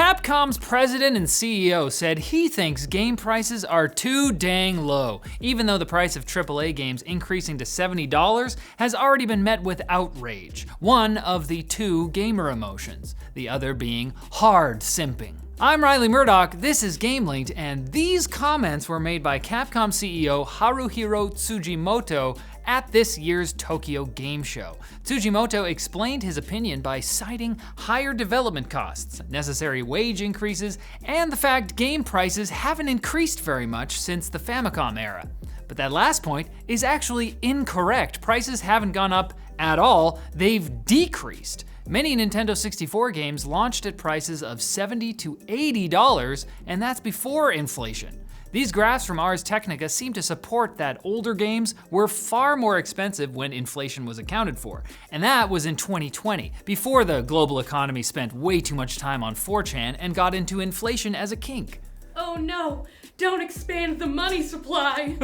Capcom's president and CEO said he thinks game prices are too dang low, even though the price of AAA games increasing to $70 has already been met with outrage, one of the two gamer emotions, the other being hard simping. I'm Riley Murdoch, this is GameLinked, and these comments were made by Capcom CEO Haruhiro Tsujimoto at this year's Tokyo Game Show. Tsujimoto explained his opinion by citing higher development costs, necessary wage increases, and the fact game prices haven't increased very much since the Famicom era. But that last point is actually incorrect. Prices haven't gone up at all, they've decreased. Many Nintendo 64 games launched at prices of $70 to $80, and that's before inflation. These graphs from Ars Technica seem to support that older games were far more expensive when inflation was accounted for. And that was in 2020, before the global economy spent way too much time on 4chan and got into inflation as a kink. Oh no, don't expand the money supply.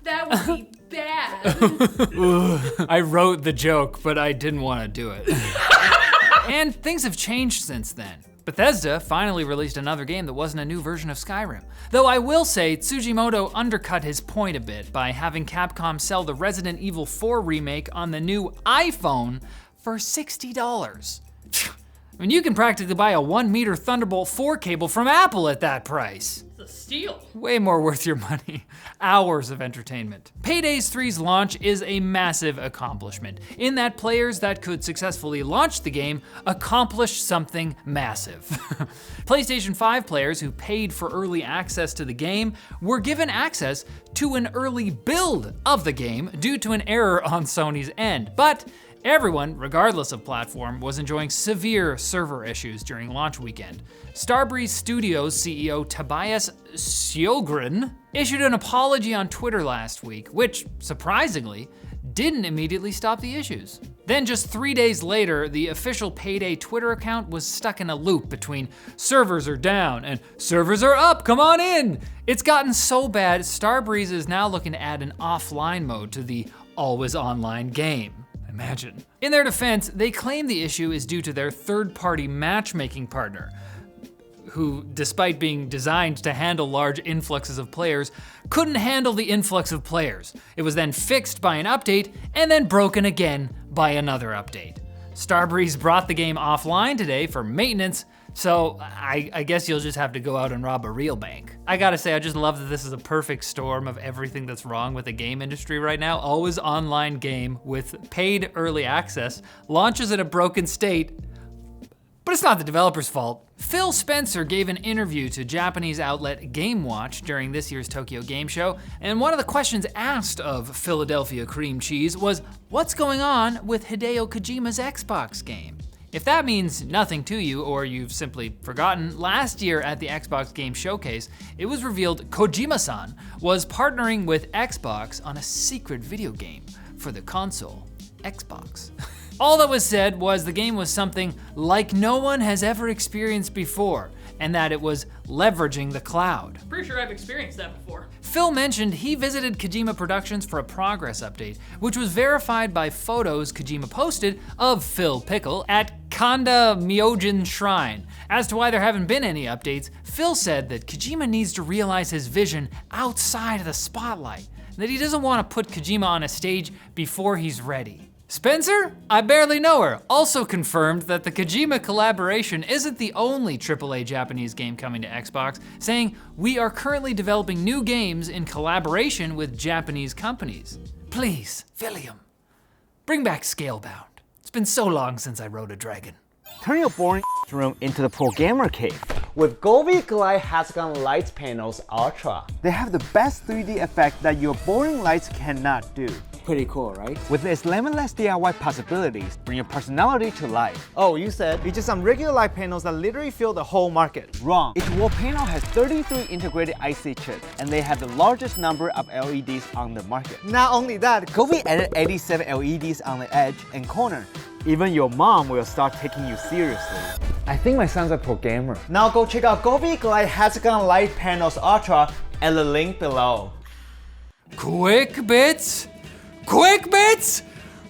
That would be bad. I wrote the joke, but I didn't want to do it. And things have changed since then. Bethesda finally released another game that wasn't a new version of Skyrim. Though I will say Tsujimoto undercut his point a bit by having Capcom sell the Resident Evil 4 remake on the new iPhone for $60. I mean, you can practically buy a 1-meter Thunderbolt 4 cable from Apple at that price. It's a steal. Way more worth your money. Hours of entertainment. Payday 3's launch is a massive accomplishment, in that players that could successfully launch the game accomplished something massive. PlayStation 5 players who paid for early access to the game were given access to an early build of the game due to an error on Sony's end. But everyone, regardless of platform, was enjoying severe server issues during launch weekend. Starbreeze Studios CEO Tobias Sjögren issued an apology on Twitter last week, which, surprisingly, didn't immediately stop the issues. Then just 3 days later, the official Payday Twitter account was stuck in a loop between servers are down and servers are up, come on in. It's gotten so bad, Starbreeze is now looking to add an offline mode to the always online game. Imagine. In their defense, they claim the issue is due to their third-party matchmaking partner, who, despite being designed to handle large influxes of players, couldn't handle the influx of players. It was then fixed by an update, and then broken again by another update. Starbreeze brought the game offline today for maintenance, so I guess you'll just have to go out and rob a real bank. I gotta say, I just love that this is a perfect storm of everything that's wrong with the game industry right now. Always online game with paid early access, launches in a broken state, but it's not the developer's fault. Phil Spencer gave an interview to Japanese outlet Game Watch during this year's Tokyo Game Show, and one of the questions asked of Philadelphia Cream Cheese was, what's going on with Hideo Kojima's Xbox game? If that means nothing to you, or you've simply forgotten, last year at the Xbox Game Showcase, it was revealed Kojima-san was partnering with Xbox on a secret video game for the console, Xbox. All that was said was the game was something like no one has ever experienced before, and that it was leveraging the cloud. Pretty sure I've experienced that before. Phil mentioned he visited Kojima Productions for a progress update, which was verified by photos Kojima posted of Phil Pickle at Kanda Myojin Shrine. As to why there haven't been any updates, Phil said that Kojima needs to realize his vision outside of the spotlight, and that he doesn't want to put Kojima on a stage before he's ready. Spencer, I barely know her, also confirmed that the Kojima collaboration isn't the only AAA Japanese game coming to Xbox, saying, we are currently developing new games in collaboration with Japanese companies. Please, William, bring back Scalebound. It's been so long since I rode a dragon. Turn your boring room into the pro gamer cave. With Govee Glide Hexagon Lights Panels Ultra. They have the best 3D effect that your boring lights cannot do. Pretty cool, right? With its limitless DIY possibilities, bring your personality to life. Oh, you said? It's just some regular light panels that literally fill the whole market. Wrong. Each wall panel has 33 integrated IC chips, and they have the largest number of LEDs on the market. Not only that, Govee added 87 LEDs on the edge and corner. Even your mom will start taking you seriously. I think my son's a pro gamer. Now go check out Govee Glide Hexagon Light Panels Ultra at the link below. Quick bits? Quick bits?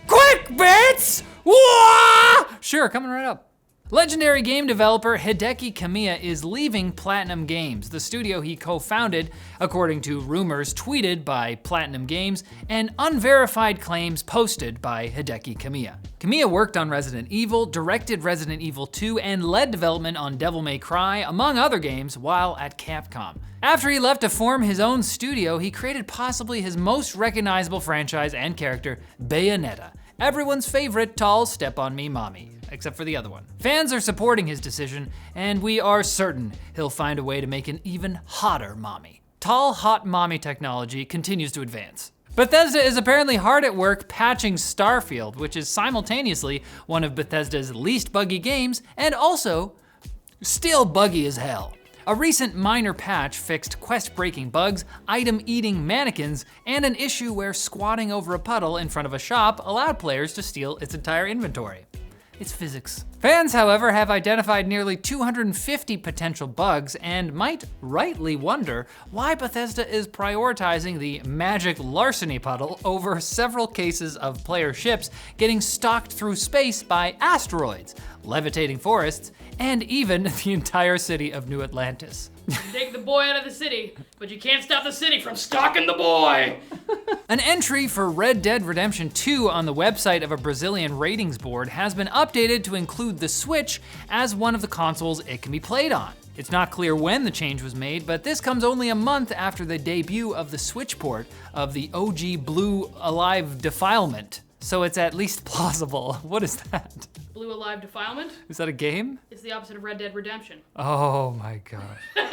Quick bits? Wah! Sure, coming right up. Legendary game developer Hideki Kamiya is leaving PlatinumGames, the studio he co-founded, according to rumors tweeted by PlatinumGames and unverified claims posted by Hideki Kamiya. Kamiya worked on Resident Evil, directed Resident Evil 2, and led development on Devil May Cry, among other games, while at Capcom. After he left to form his own studio, he created possibly his most recognizable franchise and character, Bayonetta, everyone's favorite tall step-on-me mommy. Except for the other one. Fans are supporting his decision, and we are certain he'll find a way to make an even hotter mommy. Tall, hot mommy technology continues to advance. Bethesda is apparently hard at work patching Starfield, which is simultaneously one of Bethesda's least buggy games, and also still buggy as hell. A recent minor patch fixed quest-breaking bugs, item-eating mannequins, and an issue where squatting over a puddle in front of a shop allowed players to steal its entire inventory. It's physics. Fans, however, have identified nearly 250 potential bugs and might rightly wonder why Bethesda is prioritizing the magic larceny puddle over several cases of player ships getting stalked through space by asteroids, levitating forests, and even the entire city of New Atlantis. Take the boy out of the city, but you can't stop the city from stalking the boy. An entry for Red Dead Redemption 2 on the website of a Brazilian ratings board has been updated to include the Switch as one of the consoles it can be played on. It's not clear when the change was made, but this comes only a month after the debut of the Switch port of the OG Blue Alive Defilement. So it's at least plausible. What is that? Blue Alive Defilement? Is that a game? It's the opposite of Red Dead Redemption. Oh my gosh.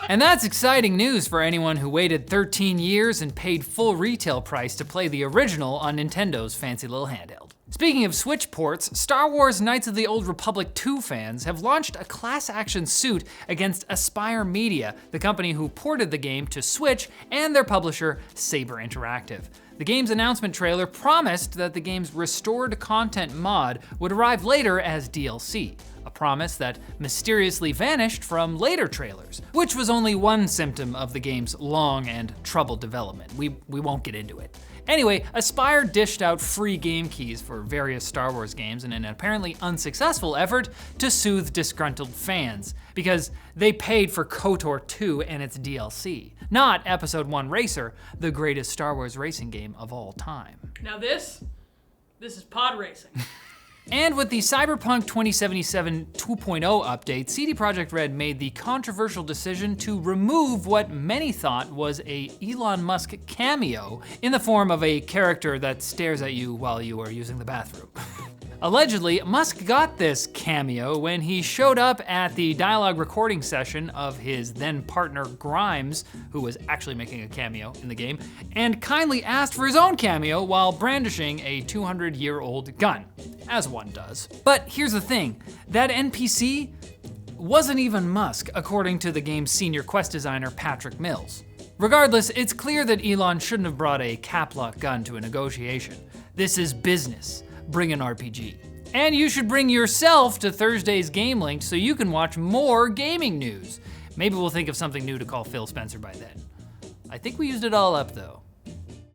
And that's exciting news for anyone who waited 13 years and paid full retail price to play the original on Nintendo's fancy little handheld. Speaking of Switch ports, Star Wars Knights of the Old Republic 2 fans have launched a class action suit against Aspyr Media, the company who ported the game to Switch, and their publisher, Saber Interactive. The game's announcement trailer promised that the game's restored content mod would arrive later as DLC, a promise that mysteriously vanished from later trailers, which was only one symptom of the game's long and troubled development. We won't get into it. Anyway, Aspyr dished out free game keys for various Star Wars games in an apparently unsuccessful effort to soothe disgruntled fans, because they paid for KOTOR 2 and its DLC, not Episode 1 Racer, the greatest Star Wars racing game of all time. Now this is pod racing. And with the Cyberpunk 2077 2.0 update, CD Projekt Red made the controversial decision to remove what many thought was a Elon Musk cameo in the form of a character that stares at you while you are using the bathroom. Allegedly, Musk got this cameo when he showed up at the dialogue recording session of his then partner Grimes, who was actually making a cameo in the game, and kindly asked for his own cameo while brandishing a 200-year-old gun, as one does. But here's the thing, that NPC wasn't even Musk, according to the game's senior quest designer Patrick Mills. Regardless, it's clear that Elon shouldn't have brought a cap-lock gun to a negotiation. This is business. Bring an RPG. And you should bring yourself to Thursday's Game Link so you can watch more gaming news. Maybe we'll think of something new to call Phil Spencer by then. I think we used it all up though.